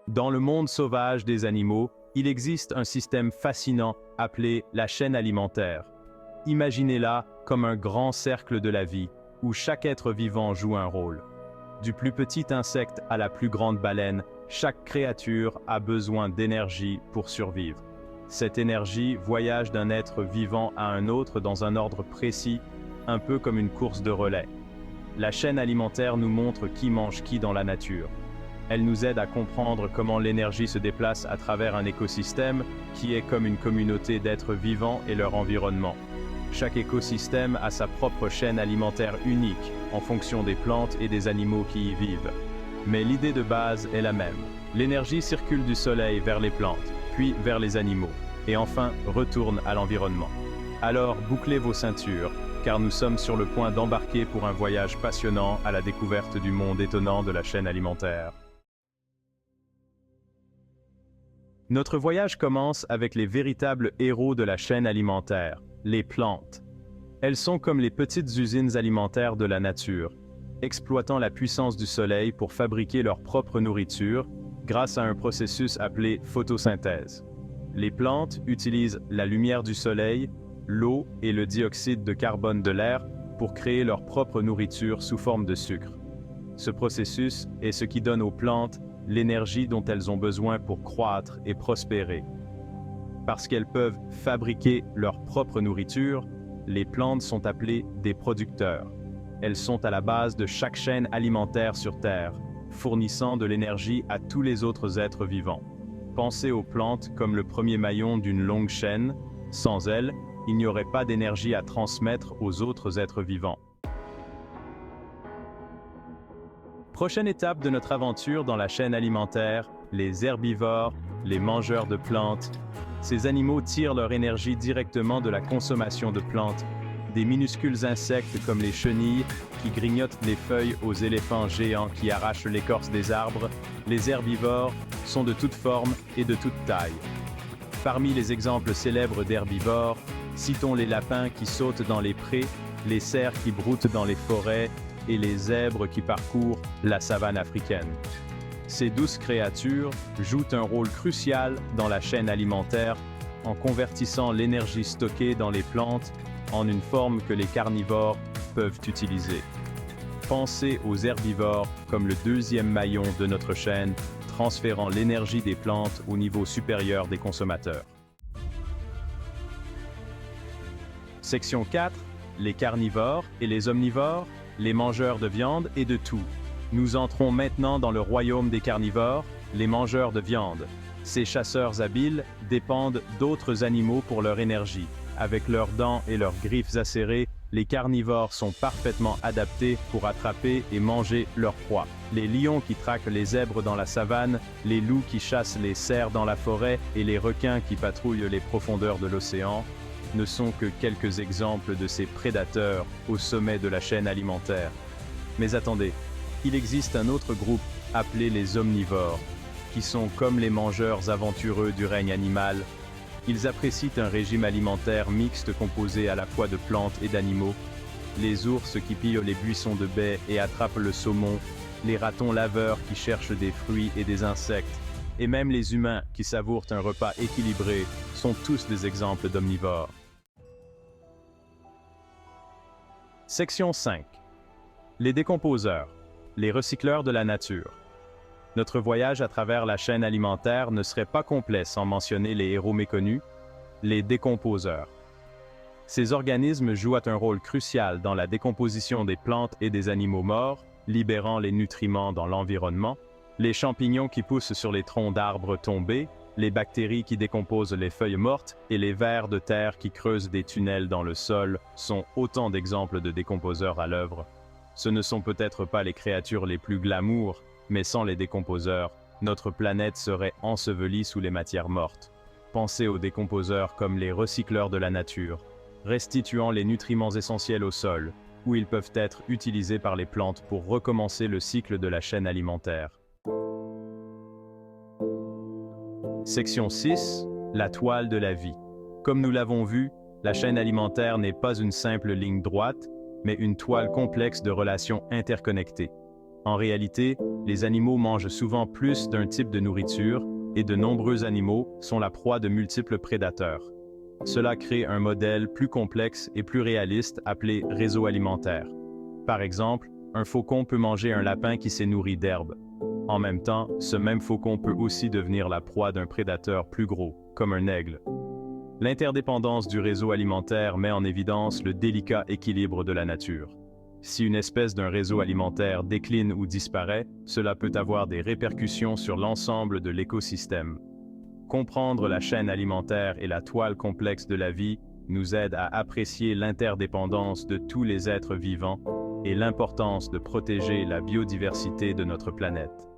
Dans le monde sauvage des animaux, il existe un système fascinant appelé la chaîne alimentaire. Imaginez-la comme un grand cercle de la vie, où chaque être vivant joue un rôle. Du plus petit insecte à la plus grande baleine, chaque créature a besoin d'énergie pour survivre. Cette énergie voyage d'un être vivant à un autre dans un ordre précis, un peu comme une course de relais. La chaîne alimentaire nous montre qui mange qui dans la nature. Elle nous aide à comprendre comment l'énergie se déplace à travers un écosystème qui est comme une communauté d'êtres vivants et leur environnement. Chaque écosystème a sa propre chaîne alimentaire unique en fonction des plantes et des animaux qui y vivent. Mais l'idée de base est la même. L'énergie circule du soleil vers les plantes, puis vers les animaux, et enfin retourne à l'environnement. Alors bouclez vos ceintures, car nous sommes sur le point d'embarquer pour un voyage passionnant à la découverte du monde étonnant de la chaîne alimentaire. Notre voyage commence avec les véritables héros de la chaîne alimentaire, les plantes. Elles sont comme les petites usines alimentaires de la nature, exploitant la puissance du soleil pour fabriquer leur propre nourriture grâce à un processus appelé photosynthèse. Les plantes utilisent la lumière du soleil, l'eau et le dioxyde de carbone de l'air pour créer leur propre nourriture sous forme de sucre. Ce processus est ce qui donne aux plantes l'énergie dont elles ont besoin pour croître et prospérer. Parce qu'elles peuvent fabriquer leur propre nourriture, les plantes sont appelées des producteurs. Elles sont à la base de chaque chaîne alimentaire sur Terre, fournissant de l'énergie à tous les autres êtres vivants. Pensez aux plantes comme le premier maillon d'une longue chaîne. Sans elles, il n'y aurait pas d'énergie à transmettre aux autres êtres vivants. Prochaine étape de notre aventure dans la chaîne alimentaire, les herbivores, les mangeurs de plantes. Ces animaux tirent leur énergie directement de la consommation de plantes. Des minuscules insectes comme les chenilles qui grignotent les feuilles aux éléphants géants qui arrachent l'écorce des arbres, les herbivores sont de toutes formes et de toutes tailles. Parmi les exemples célèbres d'herbivores, citons les lapins qui sautent dans les prés, les cerfs qui broutent dans les forêts et les zèbres qui parcourent la savane africaine. Ces douces créatures jouent un rôle crucial dans la chaîne alimentaire en convertissant l'énergie stockée dans les plantes en une forme que les carnivores peuvent utiliser. Pensez aux herbivores comme le deuxième maillon de notre chaîne, transférant l'énergie des plantes au niveau supérieur des consommateurs. Section 4. Les carnivores et les omnivores, les mangeurs de viande et de tout. Nous entrons maintenant dans le royaume des carnivores, les mangeurs de viande. Ces chasseurs habiles dépendent d'autres animaux pour leur énergie. Avec leurs dents et leurs griffes acérées, les carnivores sont parfaitement adaptés pour attraper et manger leurs proies. Les lions qui traquent les zèbres dans la savane, les loups qui chassent les cerfs dans la forêt et les requins qui patrouillent les profondeurs de l'océan ne sont que quelques exemples de ces prédateurs au sommet de la chaîne alimentaire. Mais attendez, il existe un autre groupe appelé les omnivores, qui sont comme les mangeurs aventureux du règne animal. Ils apprécient un régime alimentaire mixte composé à la fois de plantes et d'animaux. Les ours qui pillent les buissons de baies et attrapent le saumon, les ratons laveurs qui cherchent des fruits et des insectes, et même les humains qui savourent un repas équilibré sont tous des exemples d'omnivores. Section 5. Les décomposeurs, les recycleurs de la nature. Notre voyage à travers la chaîne alimentaire ne serait pas complet sans mentionner les héros méconnus, les décomposeurs. Ces organismes jouent un rôle crucial dans la décomposition des plantes et des animaux morts, libérant les nutriments dans l'environnement, les champignons qui poussent sur les troncs d'arbres tombés, les bactéries qui décomposent les feuilles mortes et les vers de terre qui creusent des tunnels dans le sol sont autant d'exemples de décomposeurs à l'œuvre. Ce ne sont peut-être pas les créatures les plus glamour, mais sans les décomposeurs, notre planète serait ensevelie sous les matières mortes. Pensez aux décomposeurs comme les recycleurs de la nature, restituant les nutriments essentiels au sol, où ils peuvent être utilisés par les plantes pour recommencer le cycle de la chaîne alimentaire. Section 6. La toile de la vie. Comme nous l'avons vu, la chaîne alimentaire n'est pas une simple ligne droite, mais une toile complexe de relations interconnectées. En réalité, les animaux mangent souvent plus d'un type de nourriture et de nombreux animaux sont la proie de multiples prédateurs. Cela crée un modèle plus complexe et plus réaliste appelé réseau alimentaire. Par exemple, un faucon peut manger un lapin qui s'est nourri d'herbe. En même temps, ce même faucon peut aussi devenir la proie d'un prédateur plus gros, comme un aigle. L'interdépendance du réseau alimentaire met en évidence le délicat équilibre de la nature. Si une espèce d'un réseau alimentaire décline ou disparaît, cela peut avoir des répercussions sur l'ensemble de l'écosystème. Comprendre la chaîne alimentaire et la toile complexe de la vie nous aide à apprécier l'interdépendance de tous les êtres vivants et l'importance de protéger la biodiversité de notre planète.